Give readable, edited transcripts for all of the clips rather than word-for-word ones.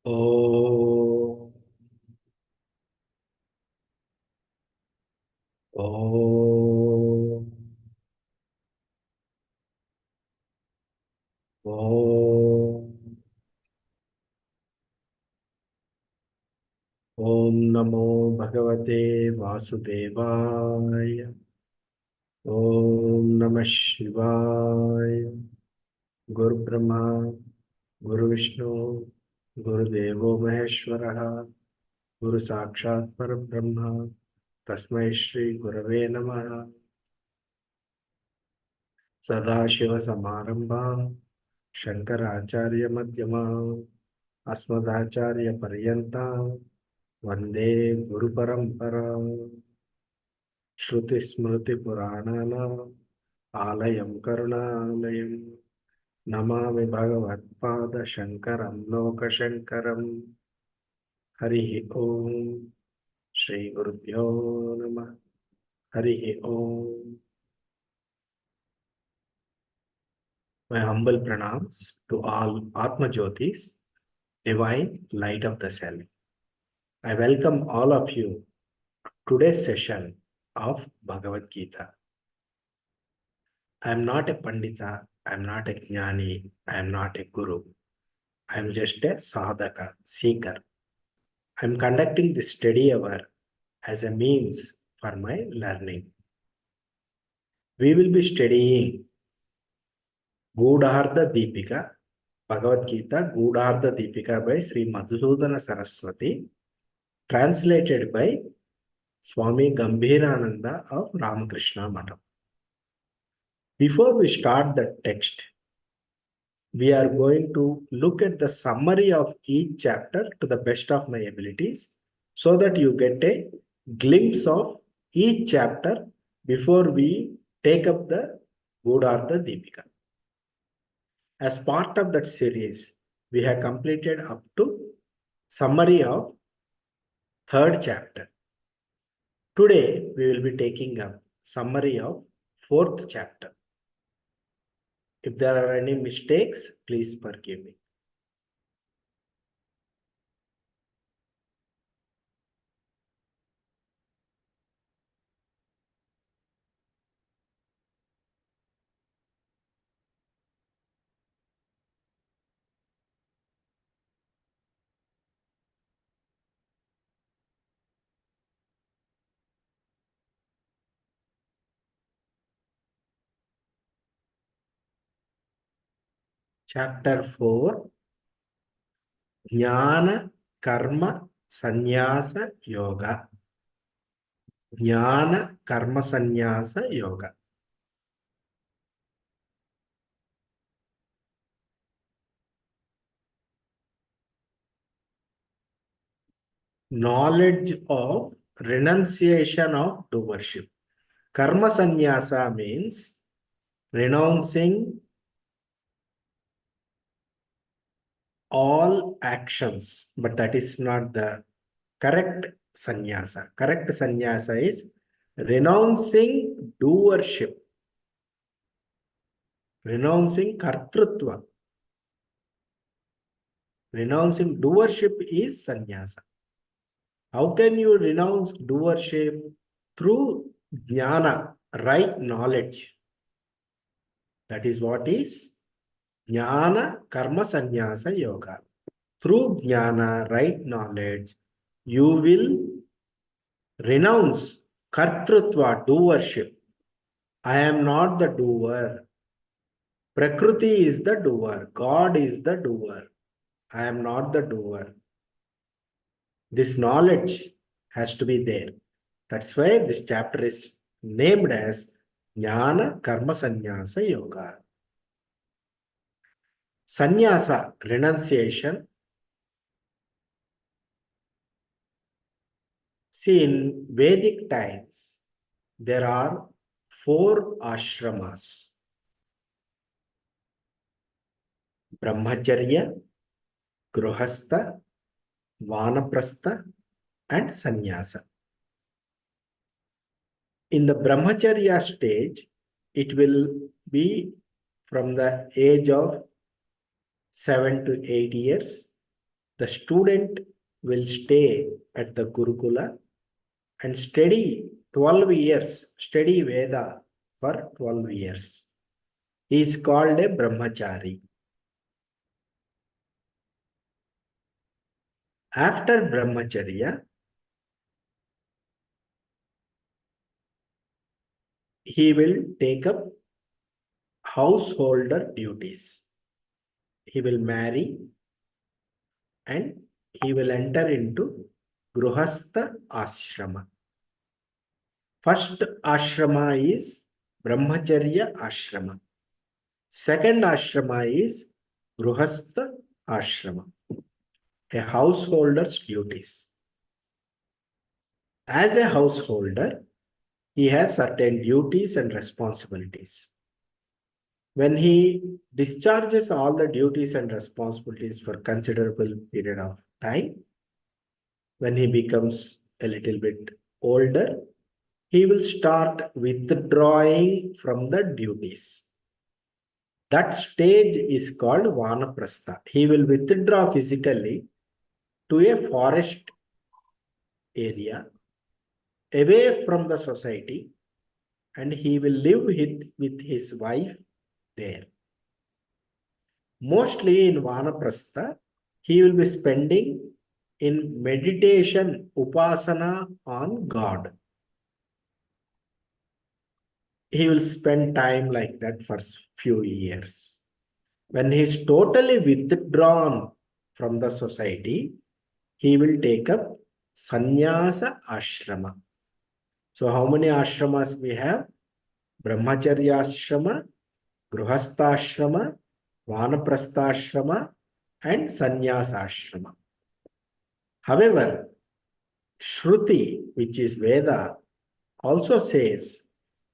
Om. Om. Om. Om Namo Bhagavate Vasudevaya. Om Namah Shivaya. Guru Brahma, Guru Vishnu, Guru Devo Maheshwaraha, Guru Sakshat Parabrahma, Tasmai Shri Gurave Namaha. Sadashiva Samarambha, Shankaracharya Madhyama, Asmadacharya Paryanta, Vande Guru Parampara, Shruti Smriti Puranana, Alayam Karunalayam, Namami Bhagavatpada Shankaram Loka Shankaram, Harihi Om, Shri Gurubhyo Namah, Harihi Om. My humble pranams to all Atma Jyotis, divine light of the self. I welcome all of you to today's session of Bhagavad Gita. I am not a Pandita, I am not a Jnani, I am not a Guru. I am just a sadhaka, seeker. I am conducting this study hour as a means for my learning. We will be studying Gudhartha Deepika, Bhagavad Gita, Gudhartha Deepika by Sri Madhusudana Saraswati, translated by Swami Gambhirananda of Ramakrishna Matham. Before we start the text, we are going to look at the summary of each chapter to the best of my abilities so that you get a glimpse of each chapter before we take up the Gudhartha Deepika. As part of that series, we have completed up to summary of third chapter. Today, we will be taking up summary of fourth chapter. If there are any mistakes, please forgive me. Chapter 4, Jnana Karma Sannyasa Yoga. Jnana Karma Sannyasa Yoga. Knowledge of renunciation of doership. Karma Sannyasa means renouncing all actions, but that is not the correct sannyasa. Correct sannyasa is renouncing doership, renouncing kartrutva. Renouncing doership is sannyasa. How can you renounce doership? Through jnana, right knowledge. That is what is jnana karma sannyasa yoga. Through jnana, right knowledge, you will renounce kartrutva, doership. I am not the doer. Prakriti is the doer. God is the doer. I am not the doer. This knowledge has to be there. That's why this chapter is named as Jnana Karma Sannyasa Yoga. Sannyasa, renunciation. See, in Vedic times, there are 4 ashramas: Brahmacharya, Gruhastha, Vanaprastha, and Sannyasa. In the Brahmacharya stage, it will be from the age of 7 to 8 years. the student will stay at the Gurukula and study 12 years, study Veda for 12 years. He is called a brahmachari. After brahmacharya, he will take up householder duties. He will marry and he will enter into Gruhastha Ashrama. First ashrama is Brahmacharya Ashrama. Second ashrama is Gruhastha Ashrama, a householder's duties. As a householder, he has certain duties and responsibilities. When he discharges all the duties and responsibilities for considerable period of time, when he becomes a little bit older, he will start withdrawing from the duties. That stage is called Vanaprastha. He will withdraw physically to a forest area away from the society, and he will live with his wife there. Mostly in Vanaprastha, he will be spending in meditation, upasana on God. He will spend time like that for few years. When he is totally withdrawn from the society, he will take up sannyasa ashrama. So how many ashramas we have? Brahmacharya ashrama, Gruhastha ashrama, Vanaprastha ashrama, and sannyasa ashrama. However, Shruti, which is Veda, also says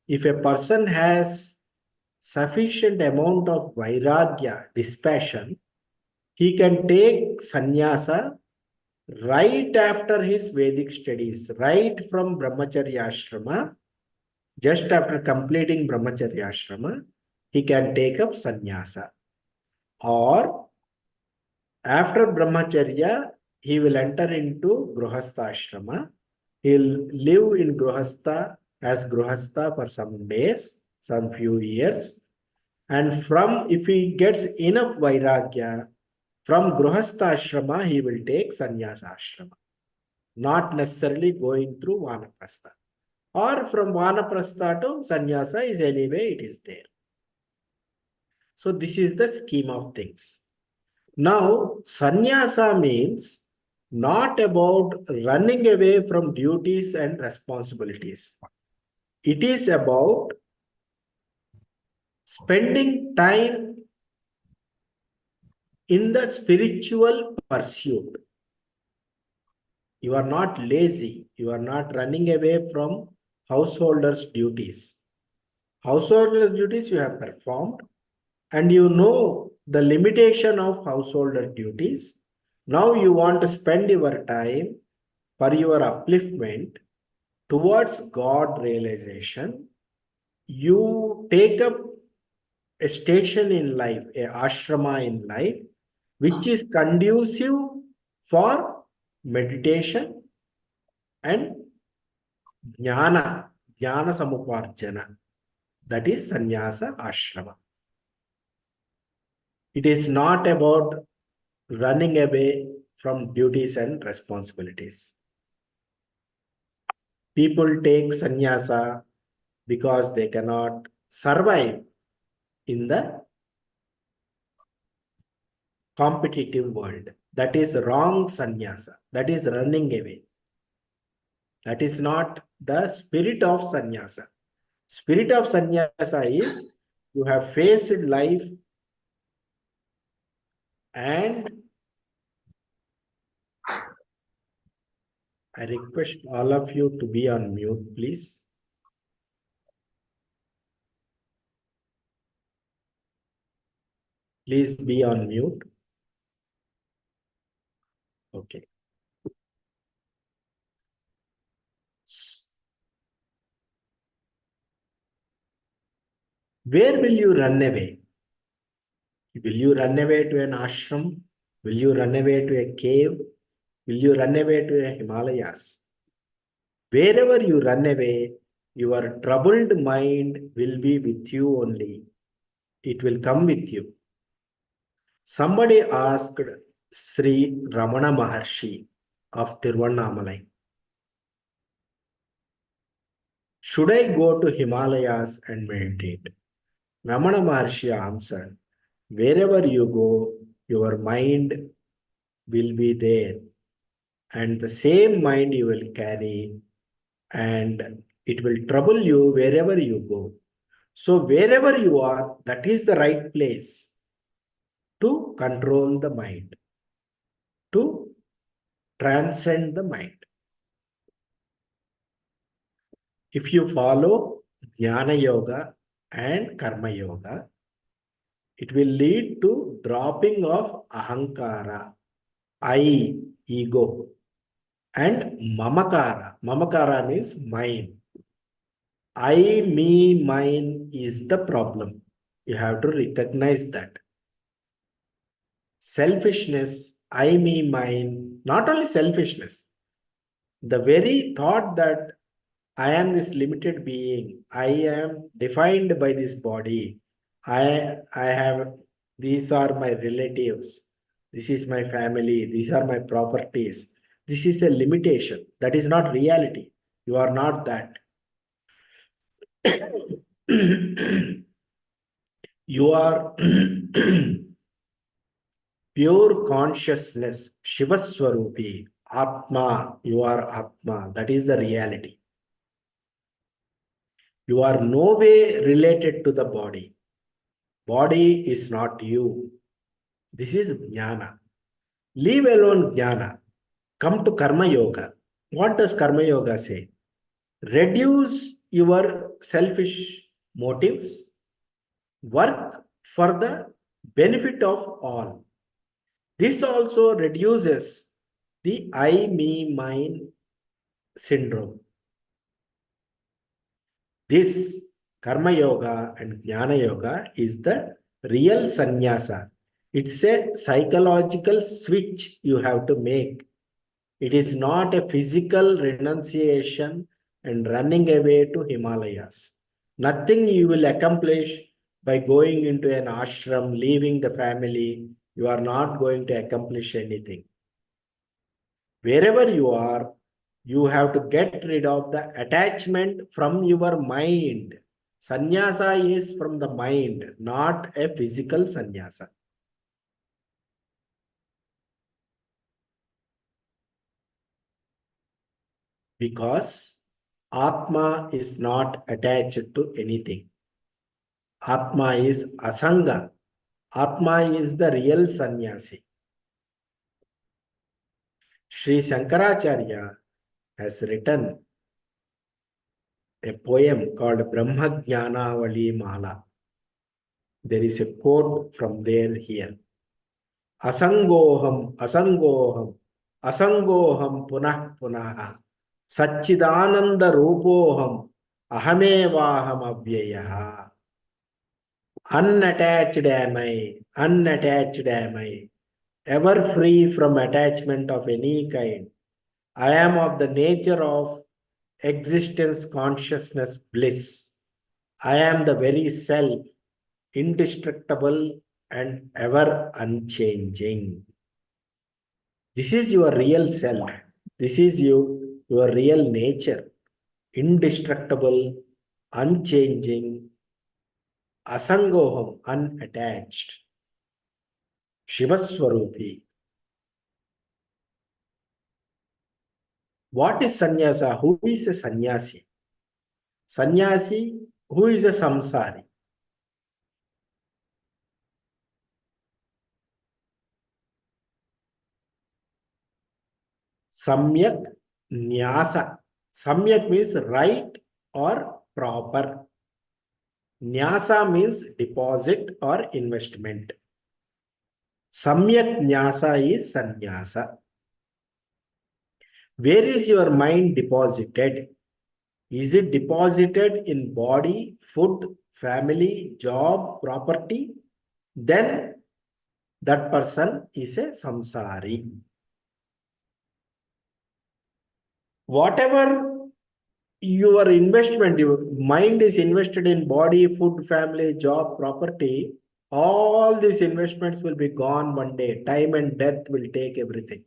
if a person has sufficient amount of vairagya, dispassion, he can take sannyasa right after his Vedic studies, right from Brahmacharya ashrama. Just after completing Brahmacharya ashrama, he can take up sannyasa. Or after Brahmacharya, he will enter into Gruhastha ashrama. He'll live in Gruhastha as Gruhastha for some days, some few years. And if he gets enough Vairagya, from Gruhastha ashrama, he will take Sannyasa ashrama. Not necessarily going through Vanaprastha. Or from Vanaprastha to Sannyasa is anyway, it is there. So this is the scheme of things. Now, sannyasa means not about running away from duties and responsibilities. It is about spending time in the spiritual pursuit. You are not lazy. You are not running away from householders' duties. Householders' duties you have performed, and you know the limitation of householder duties. Now you want to spend your time for your upliftment towards God realization. You take up a station in life, a ashrama in life, which is conducive for meditation and jnana samuparjana. That is sannyasa ashrama. It is not about running away from duties and responsibilities. People take sannyasa because they cannot survive in the competitive world. That is wrong sannyasa. That is running away. That is not the spirit of sannyasa. Spirit of sannyasa is you have faced life and I request all of you to be on mute, please. Please be on mute. Okay. Where will you run away? Will you run away to an ashram? Will you run away to a cave? Will you run away to a Himalayas? Wherever you run away, your troubled mind will be with you only. It will come with you. Somebody asked Sri Ramana Maharshi of Tiruvannamalai, should I go to Himalayas and meditate? Ramana Maharshi answered, wherever you go, your mind will be there, and the same mind you will carry, and it will trouble you wherever you go. So wherever you are, that is the right place to control the mind, to transcend the mind. If you follow Jnana Yoga and Karma Yoga, it will lead to dropping of ahankara, I, ego, and mamakara. Mamakara means mine. I, me, mine is the problem. You have to recognize that. Selfishness, I, me, mine, not only selfishness, the very thought that I am this limited being, I am defined by this body, I have, these are my relatives, this is my family, these are my properties. This is a limitation. That is not reality. You are not that. You are pure consciousness, Shivaswarupi, Atma, you are Atma. That is the reality. You are no way related to the body. Body is not you. This is Jnana. Leave alone Jnana. Come to Karma Yoga. What does Karma Yoga say? Reduce your selfish motives. Work for the benefit of all. This also reduces the I, me, mine syndrome. This Karma Yoga and Jnana Yoga is the real sannyasa. It's a psychological switch you have to make. It is not a physical renunciation and running away to Himalayas. Nothing you will accomplish by going into an ashram, leaving the family. You are not going to accomplish anything. Wherever you are, you have to get rid of the attachment from your mind. Sannyasa is from the mind, not a physical sannyasa. Because Atma is not attached to anything. Atma is asanga. Atma is the real sannyasi. Sri Shankaracharya has written a poem called Brahma Jnanavali Mala. There is a quote from there here. Asangoham, asangoham, asangoham punah punah, Satchidananda rupoham, ahamevaham avyayah. Unattached am I, unattached am I, ever free from attachment of any kind. I am of the nature of existence, consciousness, bliss. I am the very self, indestructible and ever unchanging. This is your real self. This is you, your real nature. Indestructible, unchanging, asangoham, unattached. Shivaswarupi. What is sannyasa? Who is a sannyasi? Sannyasi, who is a samsari? Samyak nyasa. Samyak means right or proper. Nyasa means deposit or investment. Samyak nyasa is sannyasa. Where is your mind deposited? Is it deposited in body, food, family, job, property? Then that person is a samsari. Whatever your investment, your mind is invested in body, food, family, job, property, all these investments will be gone one day. Time and death will take everything.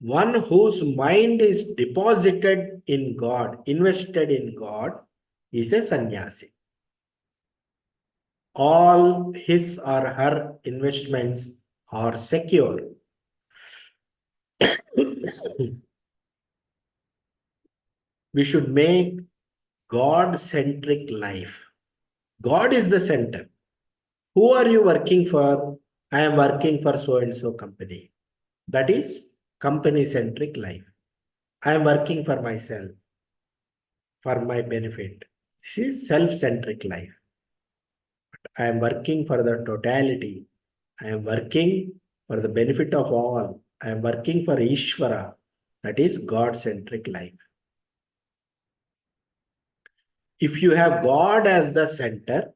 One whose mind is deposited in God, invested in God, is a sannyasi. All his or her investments are secure. We should make God-centric life. God is the center. Who are you working for? I am working for so and so company. That is company-centric life. I am working for myself, for my benefit. This is self-centric life. I am working for the totality. I am working for the benefit of all. I am working for Ishvara. That is God-centric life. If you have God as the center,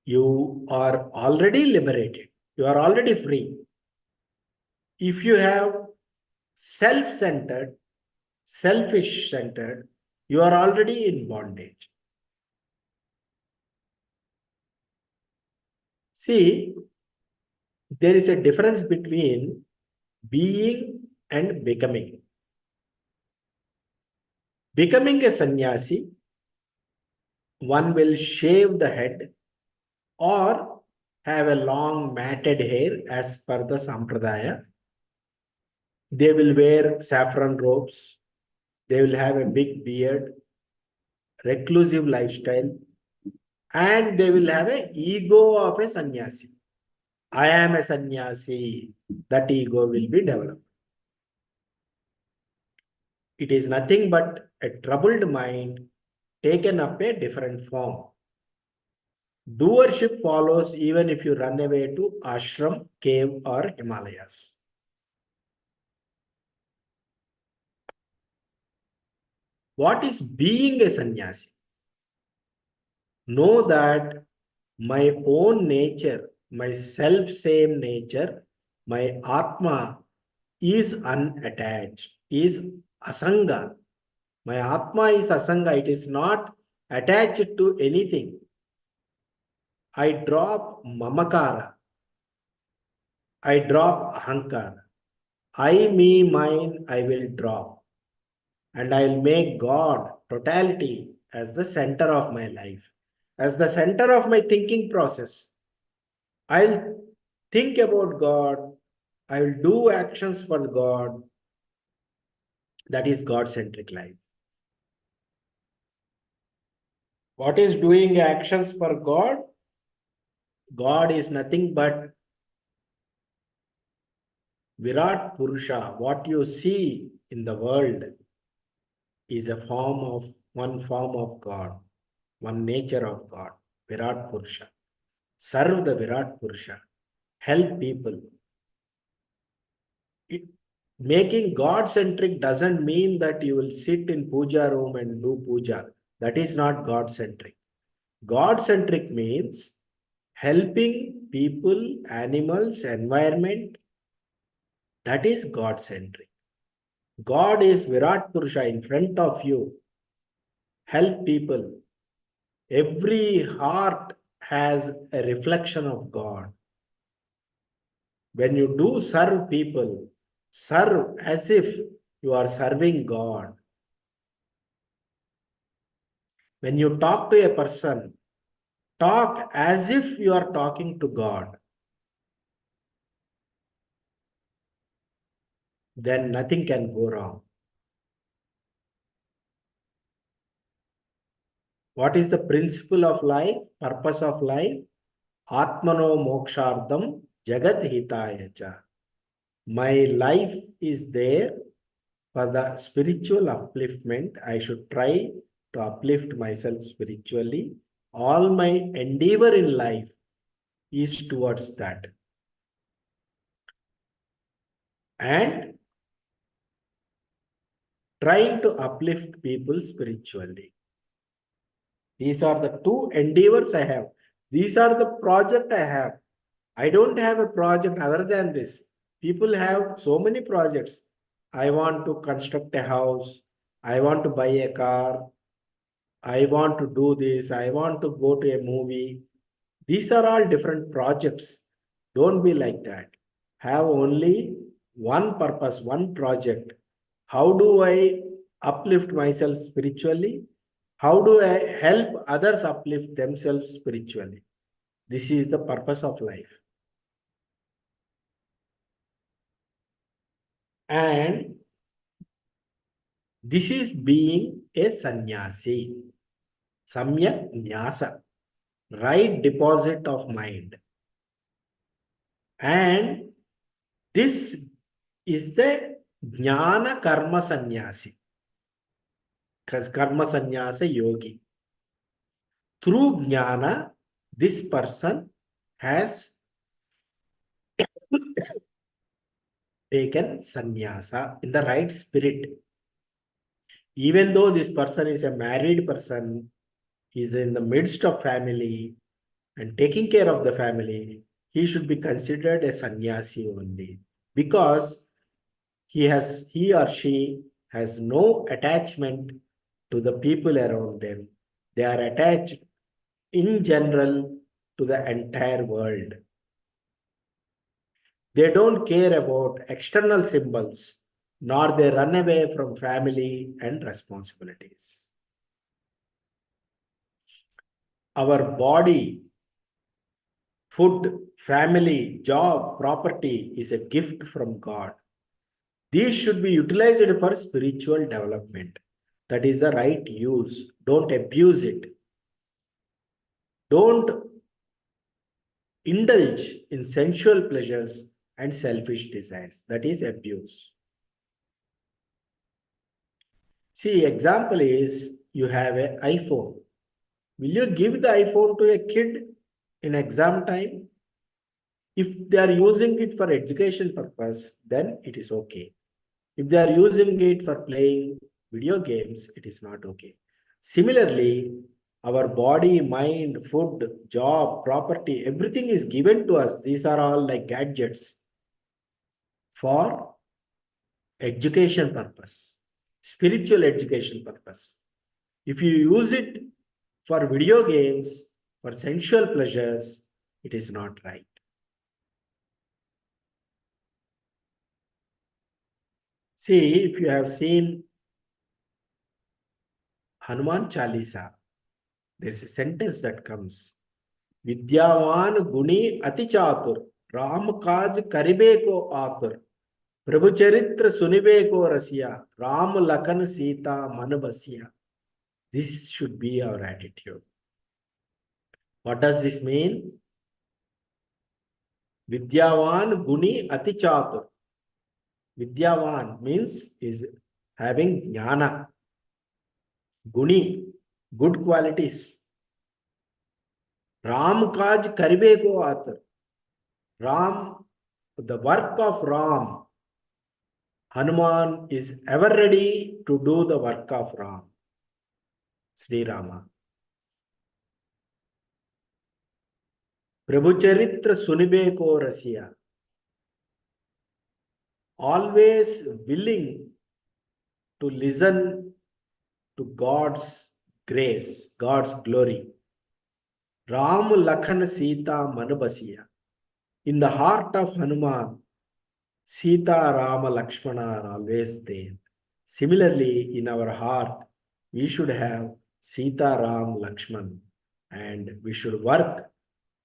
you are already liberated. You are already free. If you have self-centered, selfish-centered, you are already in bondage. See, there is a difference between being and becoming. Becoming a sannyasi, one will shave the head or have a long matted hair as per the sampradaya. They will wear saffron robes. They will have a big beard, reclusive lifestyle, and they will have an ego of a sannyasi. I am a sannyasi. That ego will be developed. It is nothing but a troubled mind taken up a different form. Doership follows even if you run away to ashram, cave, or Himalayas. What is being a sannyasi? Know that my own nature, my self-same nature, my Atma is unattached, is asanga. My Atma is asanga, it is not attached to anything. I drop mamakara, I drop ahankara. I, me, mine, I will drop. And I'll make God, totality, as the center of my life, as the center of my thinking process. I'll think about God. I will do actions for God. That is God-centric life. What is doing actions for God? God is nothing but Virat Purusha. What you see in the world is a form of one form of God, one nature of God, Virat Purusha. Serve the Virat Purusha. Help people. Making God-centric doesn't mean that you will sit in puja room and do puja. That is not God-centric. God-centric means helping people, animals, environment. That is God-centric. God is Virat Purusha in front of you. Help people. Every heart has a reflection of God. When you do serve people, serve as if you are serving God. When you talk to a person, talk as if you are talking to God. Then nothing can go wrong. What is the principle of life, purpose of life? Atmano mokshardam jagat hitaya cha. My life is there for the spiritual upliftment. I should try to uplift myself spiritually. All my endeavor in life is towards that. And trying to uplift people spiritually. These are the two endeavors I have. These are the project I have. I don't have a project other than this. People have so many projects. I want to construct a house. I want to buy a car. I want to do this. I want to go to a movie. These are all different projects. Don't be like that. Have only one purpose, one project. How do I uplift myself spiritually? How do I help others uplift themselves spiritually? This is the purpose of life. And this is being a sannyasi. Samyak nyasa. Right deposit of mind. And this is the jnana karma sannyasi. Karma sannyasa yogi. Through jnana, this person has taken sannyasa in the right spirit. Even though this person is a married person, is in the midst of family and taking care of the family, he should be considered a sannyasi only, because he or she has no attachment to the people around them. They are attached in general to the entire world. They don't care about external symbols, nor they run away from family and responsibilities. Our body, food, family, job, property is a gift from God. These should be utilized for spiritual development. That is the right use. Don't abuse it. Don't indulge in sensual pleasures and selfish desires. That is abuse. See, example is you have an iPhone. Will you give the iPhone to a kid in exam time? If they are using it for education purpose, then it is okay. If they are using it for playing video games, it is not okay. Similarly, our body, mind, food, job, property, everything is given to us. These are all like gadgets for education purpose, spiritual education purpose. If you use it for video games, for sensual pleasures, it is not right. See, if you have seen Hanuman Chalisa, there is a sentence that comes, Vidyavan Guni Ati Chatur, Ram Kaj Karibe ko Atur, Prabhu Charitra Sunibe ko Rasya, Ram Lakan Sita Manabasya. This should be our attitude. What does this mean? Vidyavan Guni Ati Chatur. Vidyavan means is having jnana, guni, good qualities. Ram Kaj Karibe ko Atar. Ram, the work of Ram, Hanuman is ever ready to do the work of Ram, Sri Rama. Prabhu Charitra Sunibe ko Rasya. Always willing to listen to God's grace, God's glory. Ram Lakhan Sita Manubasiya. In the heart of Hanuman, Sita, Rama, Lakshmana are always there. Similarly, in our heart, we should have Sita, Ram, Lakshman, and we should work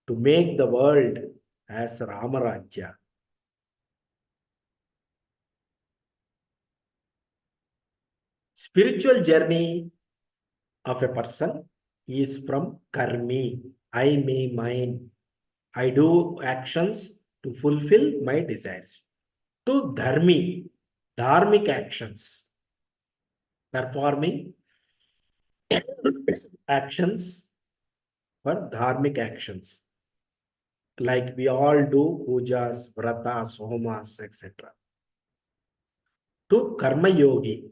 to make the world as Rama Rajya. Spiritual journey of a person is from karmi, I, me, mine. I do actions to fulfill my desires. To dharmi, dharmic actions, performing actions for dharmic actions. Like we all do pujas, vratas, homas, etc. To karma yogi,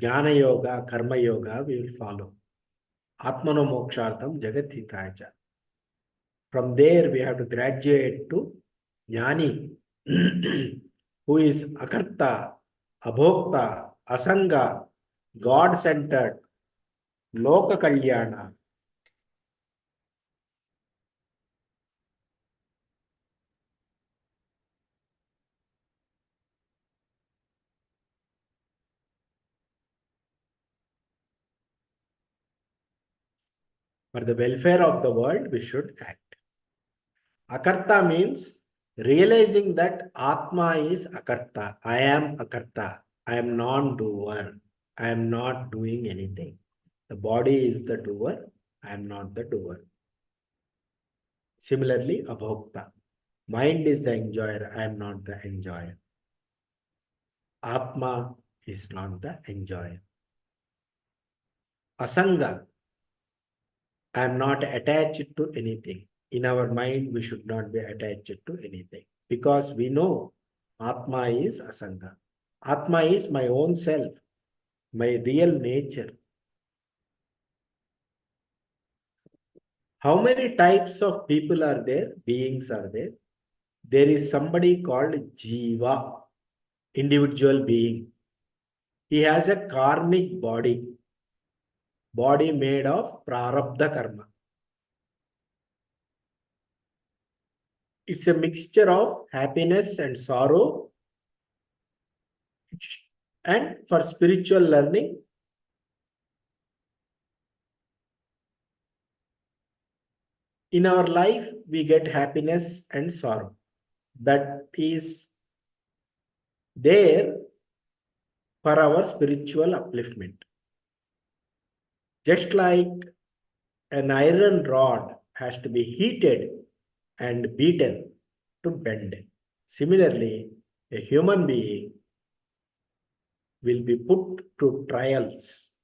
jnana yoga, karma yoga, we will follow. Atmano mokshartham jagat hitaya cha. From there, we have to graduate to Jnani, who is Akarta, Abhokta, Asanga, God-centered, Loka Kalyana. For the welfare of the world, we should act. Akarta means realizing that Atma is Akarta. I am Akarta. I am non-doer. I am not doing anything. The body is the doer. I am not the doer. Similarly, Abhokta. Mind is the enjoyer. I am not the enjoyer. Atma is not the enjoyer. Asanga. I am not attached to anything. In our mind, we should not be attached to anything because we know Atma is Asanga. Atma is my own self, my real nature. How many types of people are there? Beings are there. There is somebody called Jiva, individual being. He has a karmic body made of prarabdha karma. It's a mixture of happiness and sorrow. And for spiritual learning, in our life, we get happiness and sorrow. That is there for our spiritual upliftment. Just like an iron rod has to be heated and beaten to bend. Similarly, a human being will be put to trials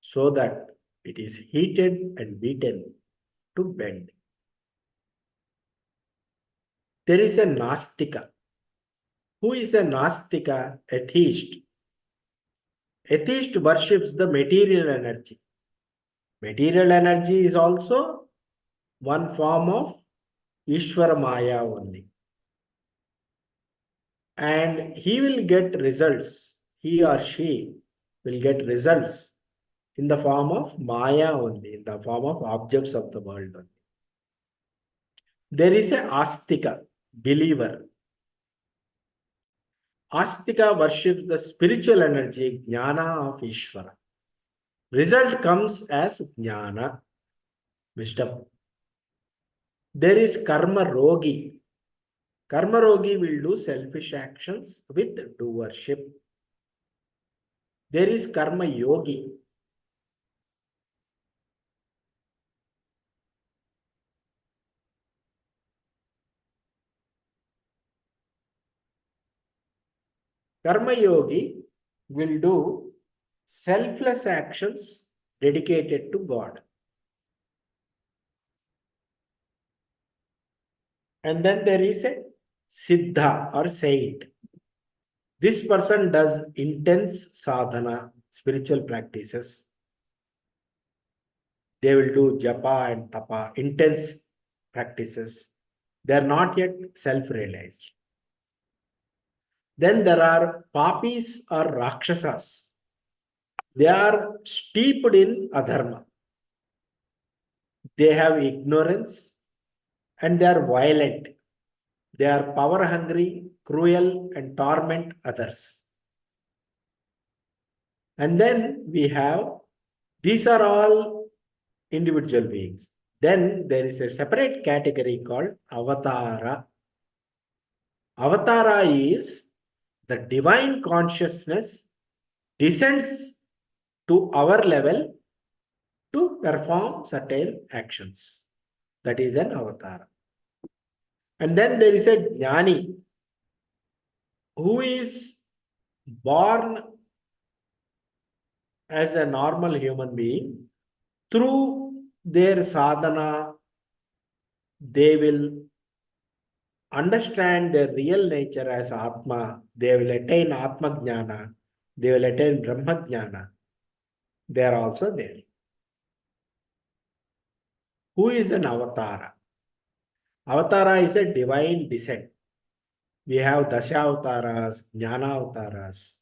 so that it is heated and beaten to bend. There is a Nastika. Who is a Nastika? Atheist. Atheist worships the material energy. Material energy is also one form of Ishvara Maya only. And he will get results. He or she will get results in the form of Maya only, in the form of objects of the world only. There is a Astika, believer. Astika worships the spiritual energy, Jnana of Ishvara. Result comes as Jnana, wisdom. There is Karma Rogi. Karma Rogi will do selfish actions with doership. There is Karma Yogi. Karma Yogi will do selfless actions dedicated to God. And then there is a Siddha or saint. This person does intense sadhana, spiritual practices. They will do japa and tapa, intense practices. They are not yet self-realized. Then there are papis or rakshasas. They are steeped in adharma. They have ignorance and they are violent. They are power hungry, cruel, and torment others. And then we have, these are all individual beings. Then there is a separate category called avatara. Avatara is the divine consciousness descends to our level to perform certain actions. That is an avatar. And then there is a jnani who is born as a normal human being. Through their sadhana, they will understand their real nature as Atma. They will attain Atma Jnana. They will attain Brahma Jnana. They are also there. Who is an avatara? Avatara is a divine descent. We have Dasha avatars, Jnana avatars.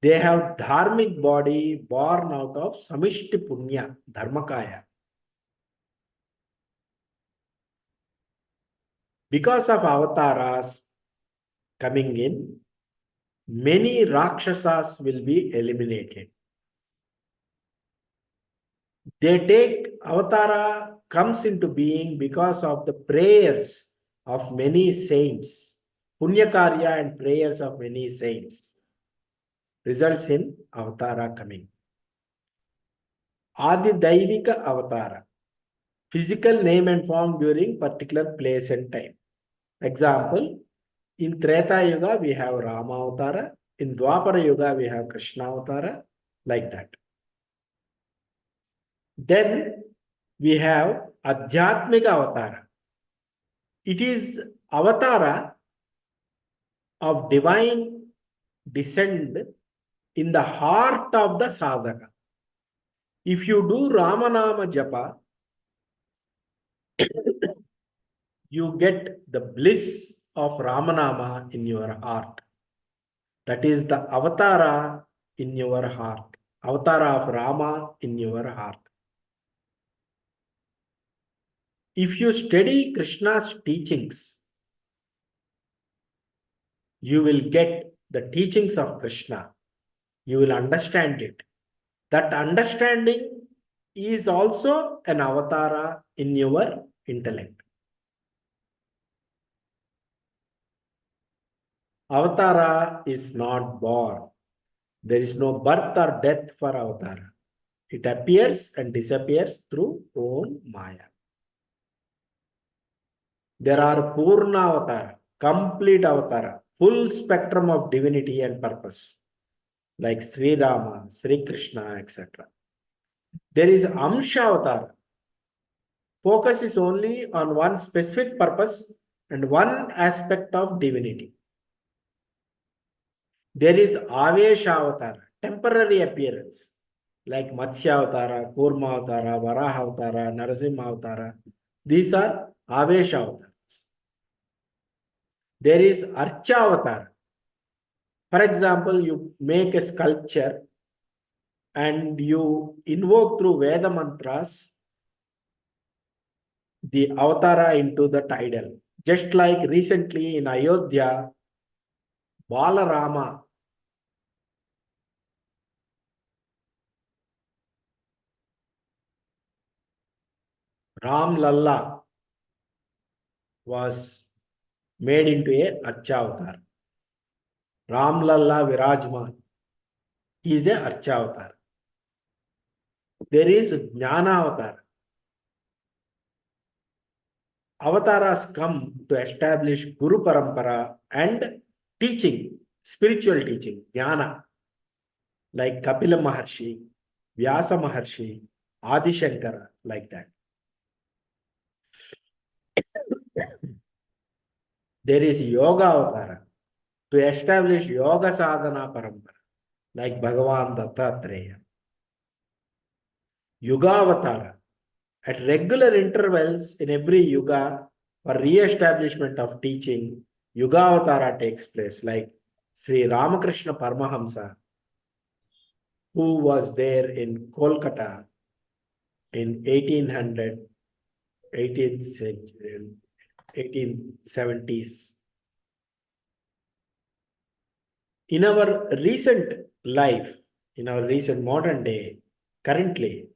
They have dharmic body born out of Samishti Punya, Dharmakaya. Because of avatars coming in, many Rakshasas will be eliminated. They take avatara comes into being because of the prayers of many saints. Punyakarya and prayers of many saints results in avatara coming. Adi Daivika avatara. Physical name and form during particular place and time. Example, in Treta Yuga we have Rama avatara. In Dwapara Yuga we have Krishna avatara. Like that. Then we have Adhyatmika avatara. It is avatara of divine descent in the heart of the sadhaka. If you do Ramanama Japa, you get the bliss of Ramanama in your heart. That is the avatara in your heart. Avatara of Rama in your heart. If you study Krishna's teachings, you will get the teachings of Krishna. You will understand it. That understanding is also an avatara in your intellect. Avatara is not born. There is no birth or death for avatara. It appears and disappears through own Maya. There are Purna avatara, complete avatara, full spectrum of divinity and purpose, like Sri Rama, Sri Krishna, etc. There is Amsha avatara. Focus is only on one specific purpose and one aspect of divinity. There is Avesha avatara, temporary appearance, like Matsya avatara, Kurma avatara, Varaha avatara, Narasimha avatara. These are Avesha avatars. There is Archa avatara. For example, you make a sculpture and you invoke through Veda mantras the avatara into the idol. Just like recently in Ayodhya, Balarama, Ram Lalla was made into a Archa avatar. Ram Lalla Virajman, he is a Archa avatar. There is Jnana avatar. Avatars come to establish Guru Parampara and teaching, spiritual teaching, Jnana, like Kapila Maharshi, Vyasa Maharshi, Adi Shankara, like that. There is Yoga Avatara to establish Yoga Sadhana Parampara, like Bhagavan Dattatreya. Yuga Avatara, at regular intervals in every Yuga for re-establishment of teaching, Yuga Avatara takes place, like Sri Ramakrishna Paramahamsa, who was there in Kolkata in 1800, 18th century, 1870s. In our recent life, in our recent modern day, currently,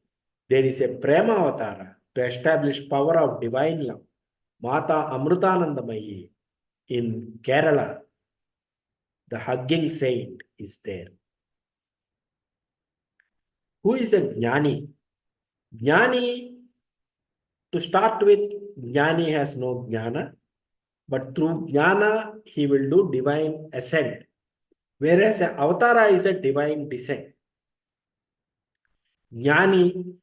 there is a Prema Avatara to establish power of divine love. Mata Amrutanandamayi in Kerala, the hugging saint is there. Who is a Jnani? Jnani, to start with, Jnani has no Jnana, but through Jnana, he will do divine ascent. Whereas an avatara is a divine descent. Jnani,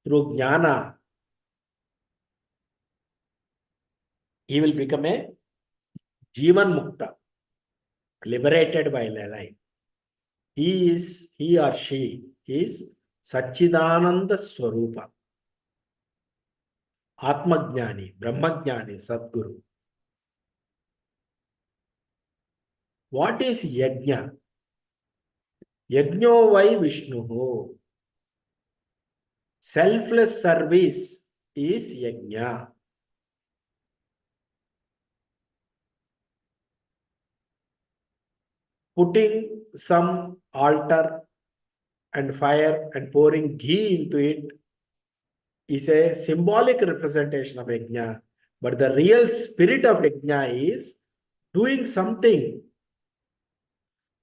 through Jnana, he will become a Jivan Mukta, liberated by life. He or she is Satchidananda Swarupa, Atmajnani, Brahmajnani, Sadguru. What is Yajna? Yajno vai Vishnuho. Selfless service is Yajna. Putting some altar and fire and pouring ghee into it is a symbolic representation of Yajna. But the real spirit of Yajna is doing something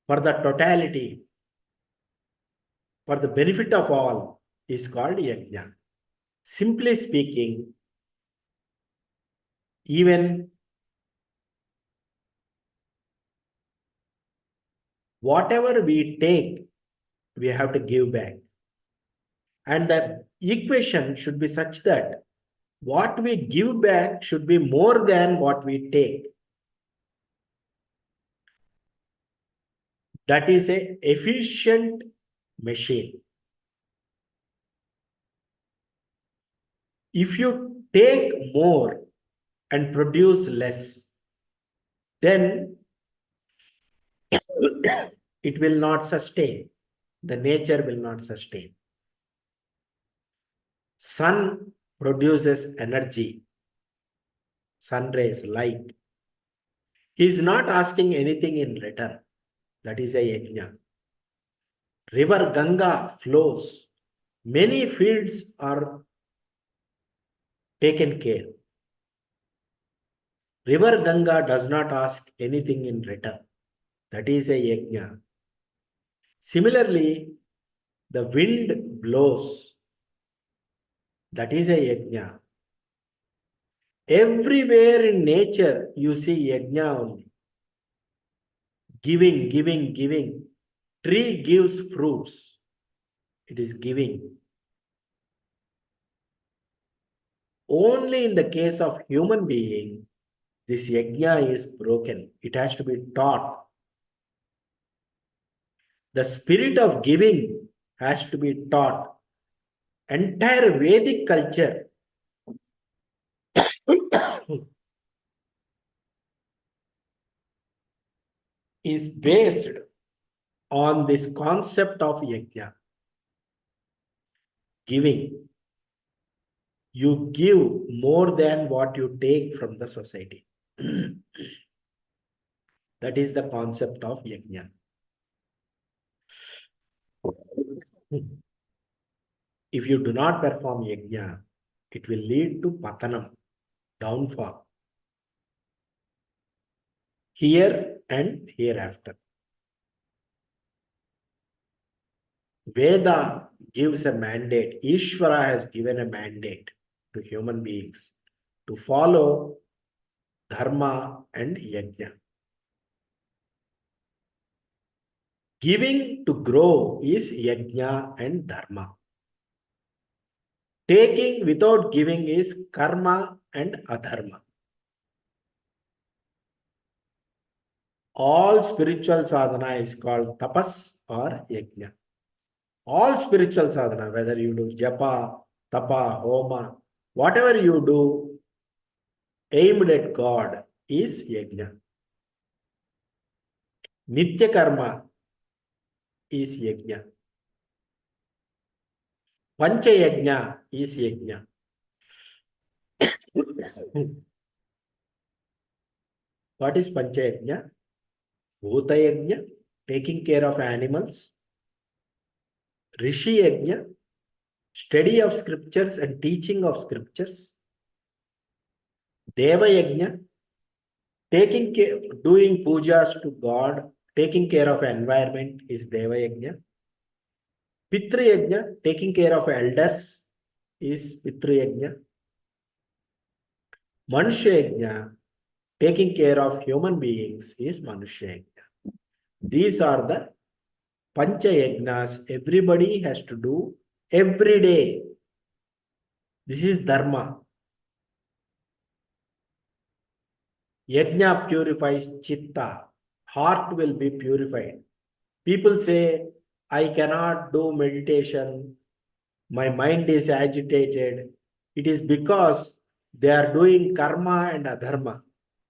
for the totality, for the benefit of all, is called Yajna. Simply speaking, even whatever we take, we have to give back. And the equation should be such that what we give back should be more than what we take. That is an efficient machine. If you take more and produce less, then it will not sustain. The nature will not sustain. Sun produces energy, sun rays, light. He is not asking anything in return. That is a yajna. River Ganga flows. Many fields are taken care. River Ganga does not ask anything in return. That is a yajna. Similarly, the wind blows. That is a yajna. Everywhere in nature, you see yajna only. Giving, giving, giving. Tree gives fruits. It is giving. Only in the case of human being, this yajna is broken. It has to be taught. The spirit of giving has to be taught. Entire Vedic culture is based on this concept of yajna. Giving. You give more than what you take from the society. That is the concept of yajna. If you do not perform yajna, it will lead to patanam, downfall, here and hereafter. Veda gives a mandate. Ishvara has given a mandate to human beings to follow dharma and yajna. Giving to grow is yajna and dharma. Taking without giving is karma and adharma. All spiritual sadhana is called tapas or yajna. All spiritual sadhana, whether you do japa, tapa, homa, whatever you do aimed at God is yajna. Nitya karma is yajna. Pancha yajna is yajna. What is pancha yajna? Bhuta yajna, taking care of animals. Rishi yajna, study of scriptures and teaching of scriptures. Deva yajna, taking care, doing pujas to God, taking care of environment is Deva yajna. Pitru yajna, taking care of elders is Pitru yajna. Manushya yajna, taking care of human beings is Manushya yajna. These are the pancha yajnas everybody has to do every day. This is dharma. Yajna purifies chitta. Heart will be purified. People say, I cannot do meditation. my mind is agitated. It is because they are doing karma and adharma.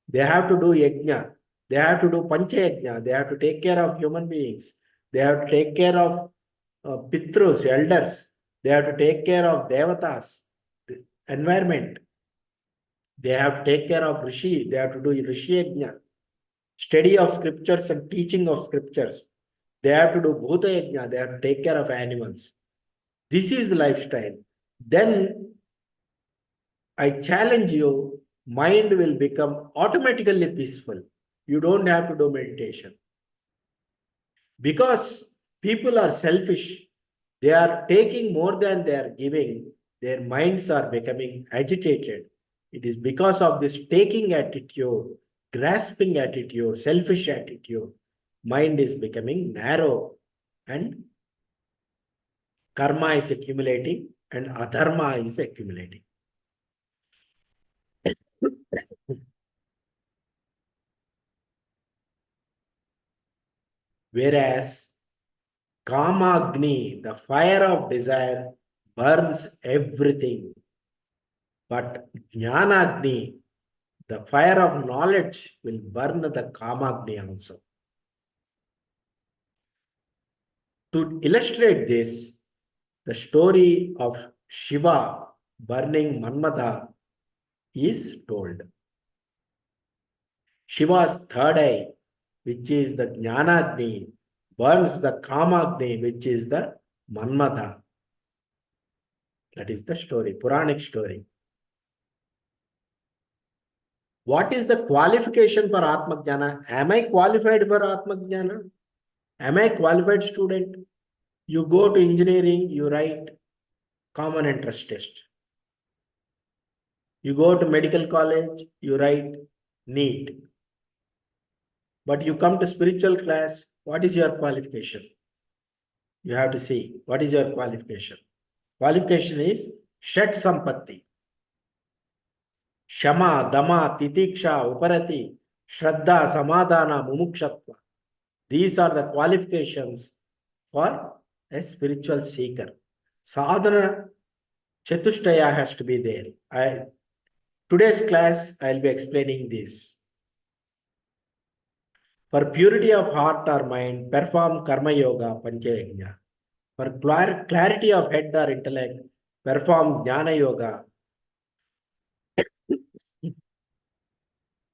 They have to do yajna. They have to do pancha yajna. They have to take care of human beings. They have to take care of pitrus, elders. They have to take care of devatas, the environment. They have to take care of rishi. They have to do rishi yajna, study of scriptures and teaching of scriptures. They have to do bhuta yajna. They have to take care of animals. This is lifestyle. Then I challenge you, mind will become automatically peaceful. You don't have to do meditation. Because people are selfish, they are taking more than they are giving, their minds are becoming agitated. It is because of this taking attitude, grasping attitude, selfish attitude, mind is becoming narrow and karma is accumulating and adharma is accumulating. Whereas Kamagni, the fire of desire, burns everything. But Jnanagni, the fire of knowledge, will burn the Kamagni also. To illustrate this, the story of Shiva burning Manmada is told. Shiva's third eye, which is the Jnanagni, burns the Kamagni, which is the Manmada. That is the story, Puranic story. What is the qualification for Atma Jnana? Am I qualified for Atma Jnana? Am I a qualified student? You go to engineering, you write common entrance test. You go to medical college, you write NEET. But you come to spiritual class, what is your qualification? You have to see, what is your qualification? Qualification is Shat Sampatti. Shama, Dama, Titiksha, Uparati, Shraddha, Samadhana, Mumukshatva. These are the qualifications for a spiritual seeker. Sadhana Chatushtaya has to be there. Today's class, I'll be explaining this. For purity of heart or mind, perform Karma Yoga, Panchayagna. For clarity of head or intellect, perform Jnana Yoga.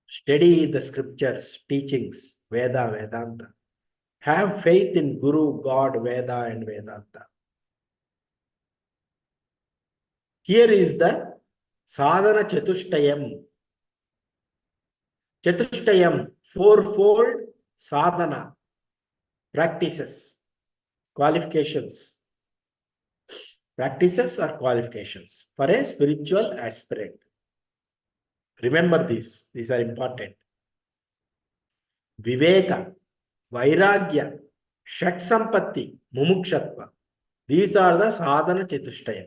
Study the scriptures, teachings, Veda, Vedanta. Have faith in Guru, God, Veda, and Vedanta. Here is the Sadhana Chatushtayam. Chatushtayam, fourfold sadhana, practices, qualifications. Practices or qualifications for a spiritual aspirant. Remember these are important. Viveka, Vairagya, Shat Sampatti, Mumukshatva. These are the sadhana chatushtaya.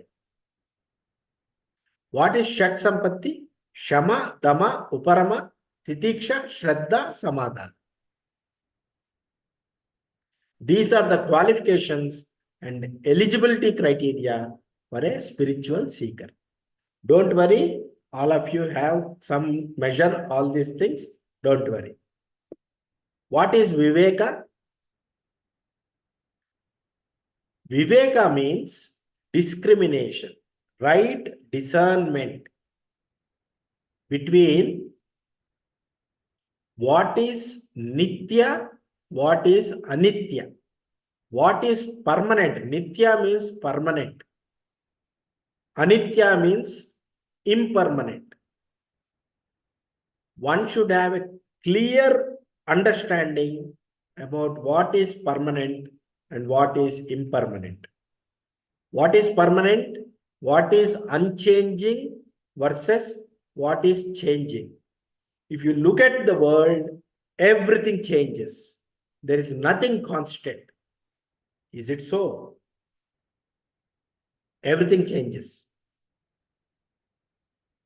What is Shat Sampatti? Shama, Dama, Uparama, Titiksha, Shraddha, Samadhana. These are the qualifications and eligibility criteria for a spiritual seeker. Don't worry, all of you have some measure, all these things. Don't worry. What is Viveka? Viveka means discrimination, right discernment between what is Nitya, what is Anitya, what is permanent. Nitya means permanent. Anitya means impermanent. One should have a clear understanding about what is permanent and what is impermanent. What is permanent, what is unchanging versus what is changing. If you look at the world, everything changes. There is nothing constant. Is it so? Everything changes.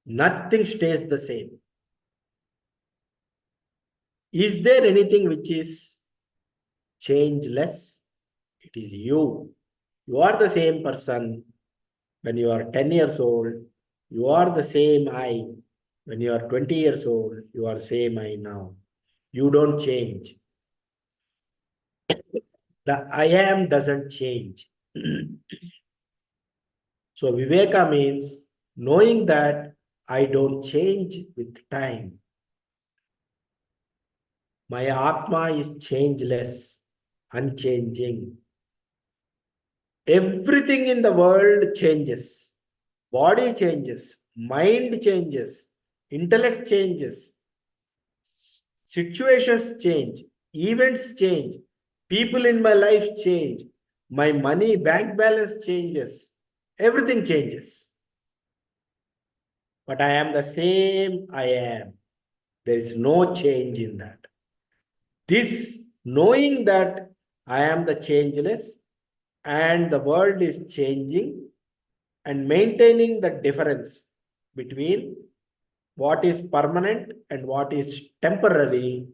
Nothing stays the same. Is there anything which is changeless? It is you. You are the same person. When you are 10 years old, you are the same I. When you are 20 years old, you are same I now. You don't change. The I am doesn't change. So Viveka means knowing that I don't change with time. My Atma is changeless, unchanging. Everything in the world changes. Body changes, mind changes, intellect changes, situations change, events change, people in my life change, my money, bank balance changes, everything changes. But I am the same I am. There is no change in that. This knowing that I am the changeless and the world is changing and maintaining the difference between what is permanent and what is temporary,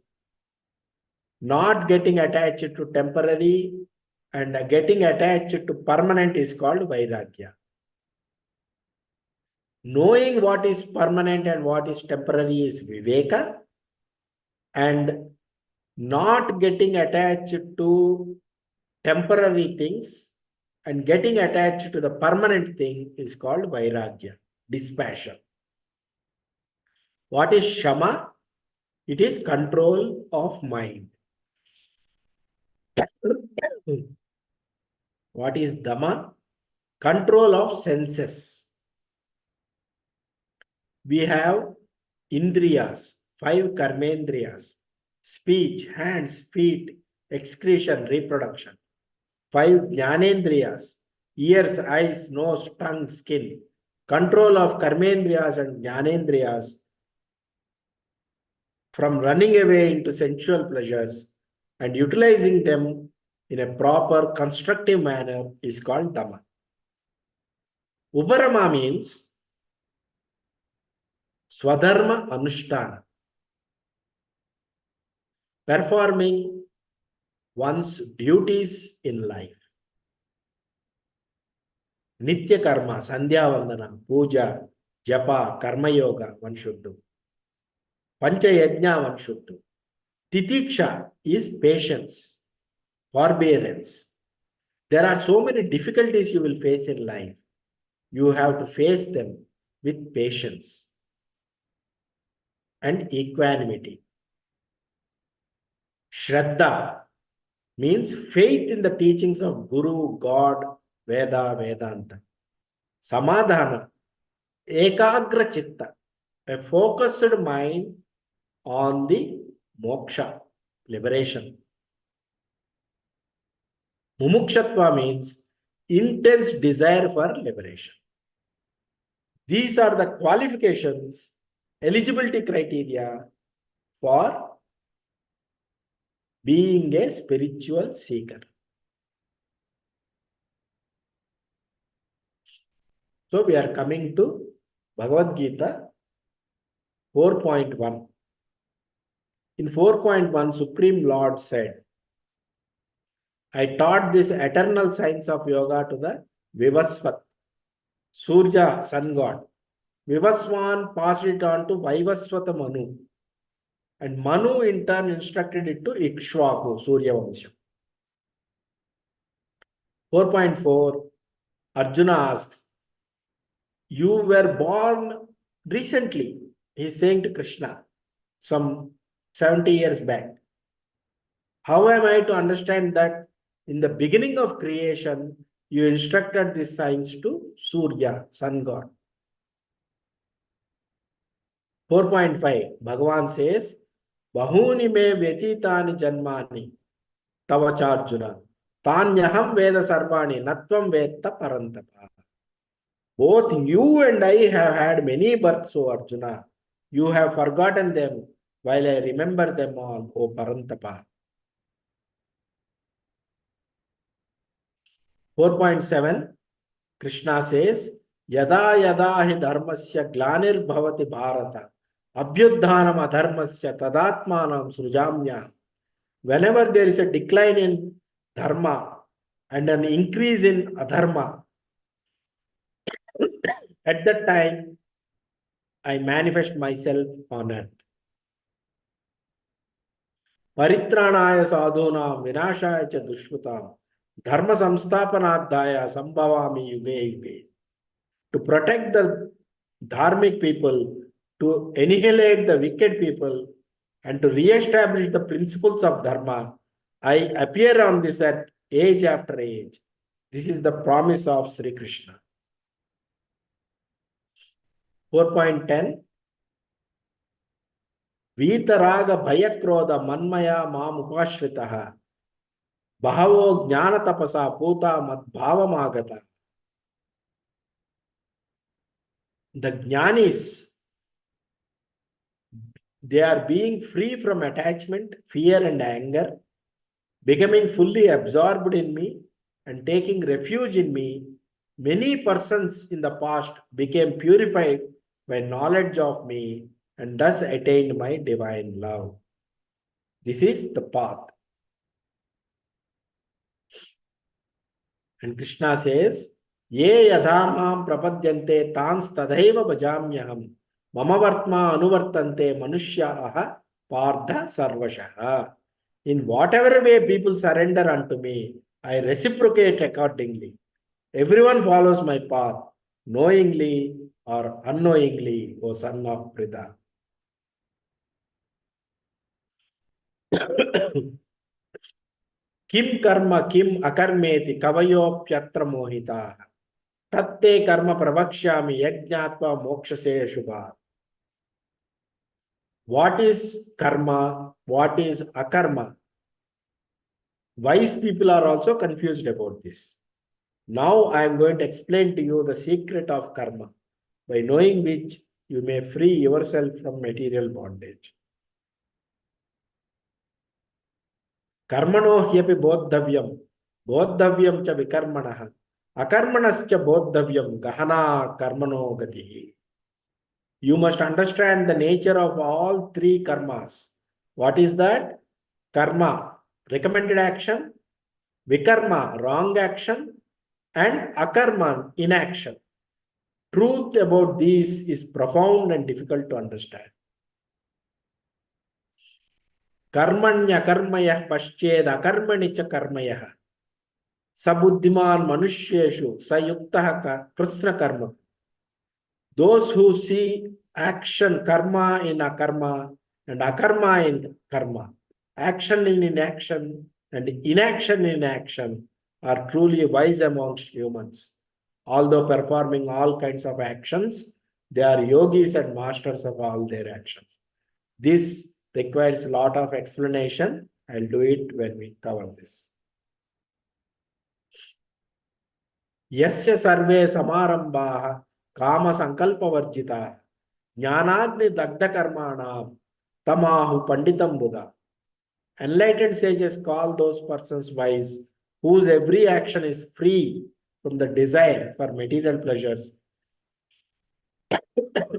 not getting attached to temporary and getting attached to permanent is called Vairagya. Knowing what is permanent and what is temporary is Viveka, and not getting attached to temporary things and getting attached to the permanent thing is called Vairagya, dispassion. What is Shama? It is control of mind. What is Dhamma? Control of senses. We have Indriyas, 5 karmendriyas, speech, hands, feet, excretion, reproduction. 5 jnanendriyas, ears, eyes, nose, tongue, skin. Control of karmendriyas and jnanendriyas from running away into sensual pleasures and utilizing them in a proper constructive manner is called Dhamma. Uparama means Swadharma Anushtana, performing one's duties in life. Nitya karma, Sandhya Vandana, Puja, Japa, Karma Yoga, one should do. Pancha Yajna, one should do. Titiksha is patience, forbearance. There are so many difficulties you will face in life. You have to face them with patience and equanimity. Shraddha means faith in the teachings of Guru, God, Veda, Vedanta. Samadhana, Ekagra Chitta, a focused mind on the moksha, liberation. Mumukshatva means intense desire for liberation. These are the qualifications, eligibility criteria for being a spiritual seeker. So we are coming to Bhagavad Gita 4.1. In 4.1, Supreme Lord said, I taught this eternal science of yoga to the Vivasvat, Surya, sun god. Vivaswan passed it on to Vaivasvata Manu. And Manu in turn instructed it to Ikshvaku, Surya Vamsha. 4.4, Arjuna asks, you were born recently. He is saying to Krishna, some 70 years back. How am I to understand that in the beginning of creation, you instructed this science to Surya, sun god? 4.5, Bhagavan says, Bahuni me vyatitani janmani tavacharjuna tanyaham veda sarvani natvam vetta parantapa. Both you and I have had many births, O Arjuna. You have forgotten them while I remember them all, O Parantapa. 4.7, Krishna says, Yada yada hi dharmasya glanir bhavati bharata abhyudhanam adharmasya tadatmanam srujamya. Whenever there is a decline in dharma and an increase in adharma, At that time, I manifest myself on earth. Paritranaya sadhunam vinashaya cha dushvatam dharma samsthapanardhaya sambhavami yuge yuge. To protect the dharmic people, to annihilate the wicked people, and to re-establish the principles of dharma, I appear on this earth age after age. This is the promise of Sri Krishna. 4.10 Vitaraga Bhayakroda Manmaya Mam Upashritaha Bahavo Jnana Tapasa Puta Mat Bhavamagata. The Jnanis, they are being free from attachment, fear, and anger, becoming fully absorbed in me and taking refuge in me. Many persons in the past became purified by knowledge of me and thus attained my divine love. This is the path. And Krishna says, Ye yadhamam prapadyante tans tadhaiva bhajamyaham mama vartma anuvartante manushyaha partha sarvashaha. In whatever way people surrender unto me, I reciprocate accordingly. Everyone follows my path, knowingly or unknowingly, O son of Pritha. Kim karma kim akarmeti kavayopyatra mohita. Tatte karma pravakshyami yajnatva mokshase shubha. What is karma? What is akarma? Wise people are also confused about this. Now I am going to explain to you the secret of karma, by knowing which you may free yourself from material bondage. Karmano hyapi bodhavyam, bodhavyam cha vikarmanaha, akarmanascha bodhavyam gahana karmano gatihi. You must understand the nature of all three karmas. What is that? Karma, recommended action, vikarma, wrong action, and akarma, inaction. Truth about these is profound and difficult to understand. Karmanya karmayah pasched akarmani cha karmayah. Sabuddhiman manushyeshu sayuktaha prasna karma. Those who see action, karma in akarma and akarma in karma, action in inaction and inaction in action, are truly wise amongst humans. Although performing all kinds of actions, they are yogis and masters of all their actions. This requires a lot of explanation. I'll do it when we cover this. Yasya sarve samarambhaha kama sankalpa varjita jnanagni dagdha karmanam tamahu panditam buddha. Enlightened sages call those persons wise whose every action is free from the desire for material pleasures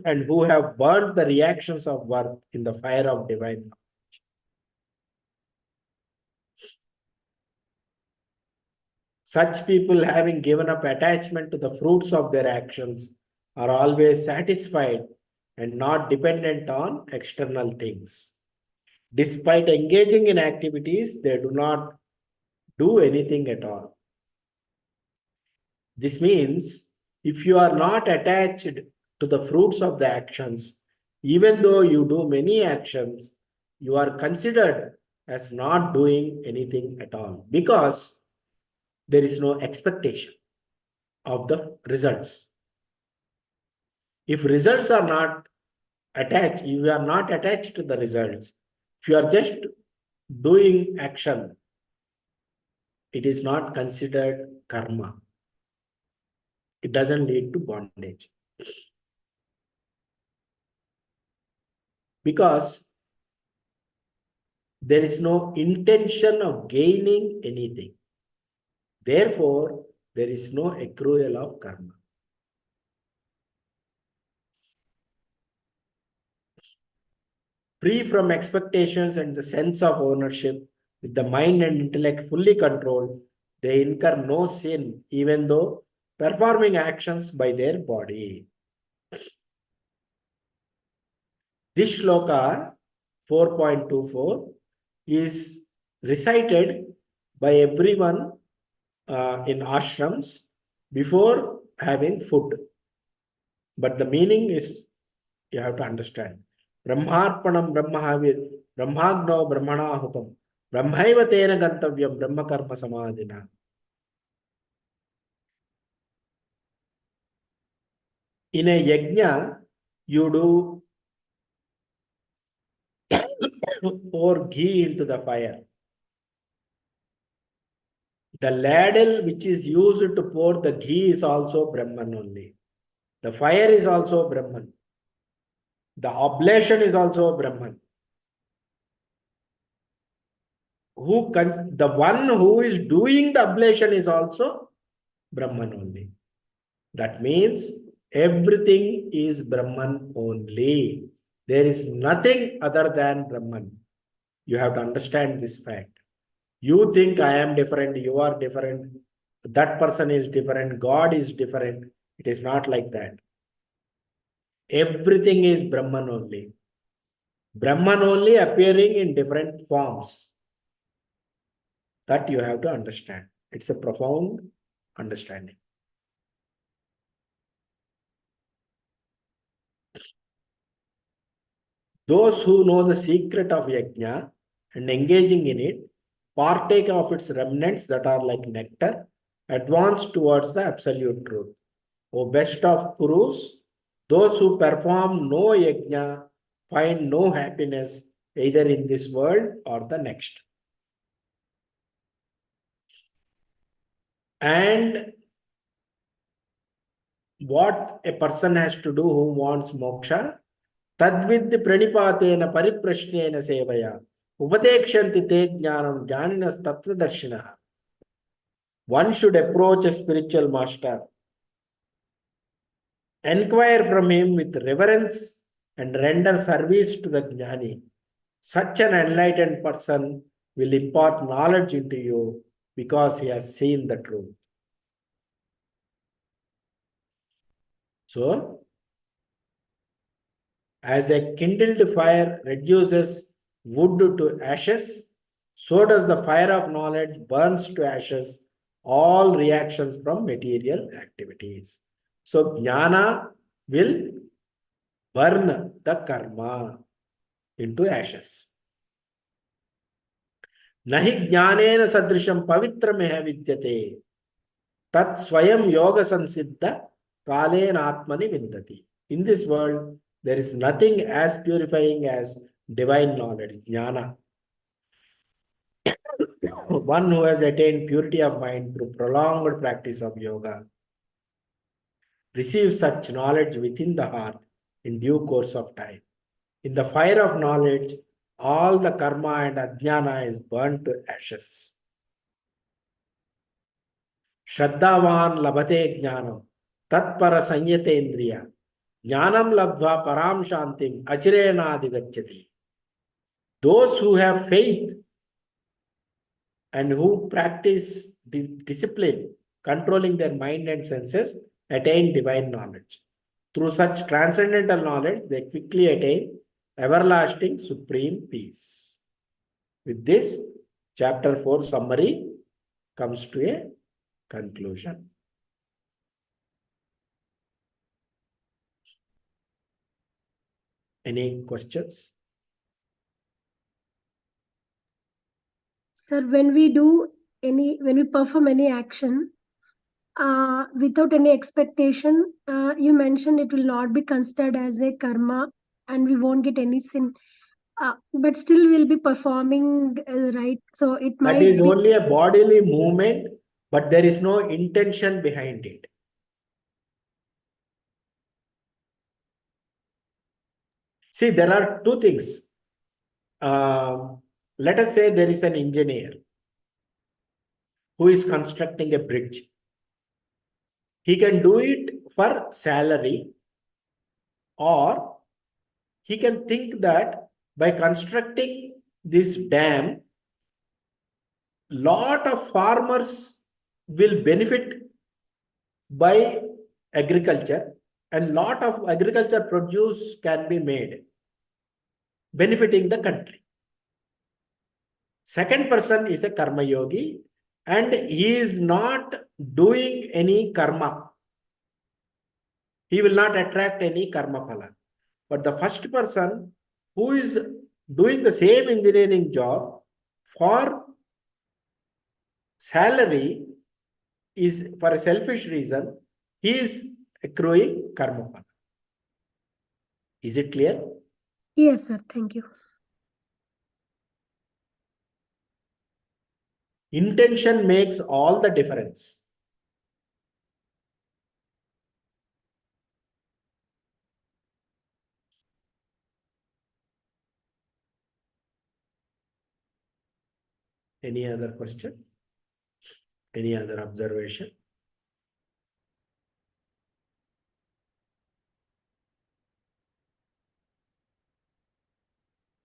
and who have burnt the reactions of work in the fire of divine knowledge. Such people, having given up attachment to the fruits of their actions, are always satisfied and not dependent on external things. Despite engaging in activities, they do not do anything at all. This means if you are not attached to the fruits of the actions, even though you do many actions, you are considered as not doing anything at all, because there is no expectation of the results. If results are not attached, you are not attached to the results, if you are just doing action, it is not considered karma. It doesn't lead to bondage. Because there is no intention of gaining anything. Therefore, there is no accrual of karma. Free from expectations and the sense of ownership, with the mind and intellect fully controlled, they incur no sin, even though performing actions by their body. This shloka 4.24 is recited by everyone in ashrams before having food. But the meaning is, you have to understand. Brahmarpanam brahmahavir, brahmagno brahmanahutam, brahmaiva tena gantavyam, brahma karma samadhina. In a yajna, you do pour ghee into the fire. The ladle which is used to pour the ghee is also Brahman only. The fire is also Brahman. The oblation is also Brahman. The one who is doing the oblation is also Brahman only. That means everything is Brahman only. There is nothing other than Brahman. You have to understand this fact. You think I am different, you are different, that person is different, God is different. It is not like that. Everything is Brahman only. Brahman only appearing in different forms. That you have to understand. It's a profound understanding. Those who know the secret of yajna and engaging in it, partake of its remnants that are like nectar, advance towards the absolute truth. O best of Kurus, those who perform no yajna find no happiness either in this world or the next. And what a person has to do who wants moksha, tadvid pranipatena pariprashnena sevaya upadekshanti te jnanam jnaninas tattva darshinaha. One should approach a spiritual master, inquire from him with reverence and render service to the jnani. Such an enlightened person will impart knowledge into you because he has seen the truth. So, as a kindled fire reduces wood to ashes, so does the fire of knowledge burns to ashes all reactions from material activities. So, jnana will burn the karma into ashes. Nahi jnanena sadrisham pavitrameha vidyate tat swayam yoga sansiddha kalena atmani vindati. In this world, there is nothing as purifying as divine knowledge, jnana. One who has attained purity of mind through prolonged practice of yoga receives such knowledge within the heart in due course of time. In the fire of knowledge, all the karma and ajnana is burnt to ashes. Shraddhavan labhate jnanam tatpara sanyatendriya jnanam labdha param shantim achirena adhigacchati. Those who have faith and who practice discipline, controlling their mind and senses, attain divine knowledge. Through such transcendental knowledge, they quickly attain everlasting supreme peace. With this, chapter 4 summary comes to a conclusion. Any questions? Sir, when we perform any action without any expectation, you mentioned it will not be considered as a karma and we won't get any sin. But still we'll be performing, right? So it might That is only a bodily movement, but there is no intention behind it. See, there are two things. Let us say there is an engineer who is constructing a bridge. He can do it for salary, or he can think that by constructing this dam, lot of farmers will benefit by agriculture, and lot of agriculture produce can be made, benefiting the country. Second person is a karma yogi, and he is not doing any karma. He will not attract any karma phala. But the first person who is doing the same engineering job for salary is for a selfish reason, he is accruing karma phala. Is it clear? Yes, sir. Thank you. Intention makes all the difference. Any other question? Any other observation?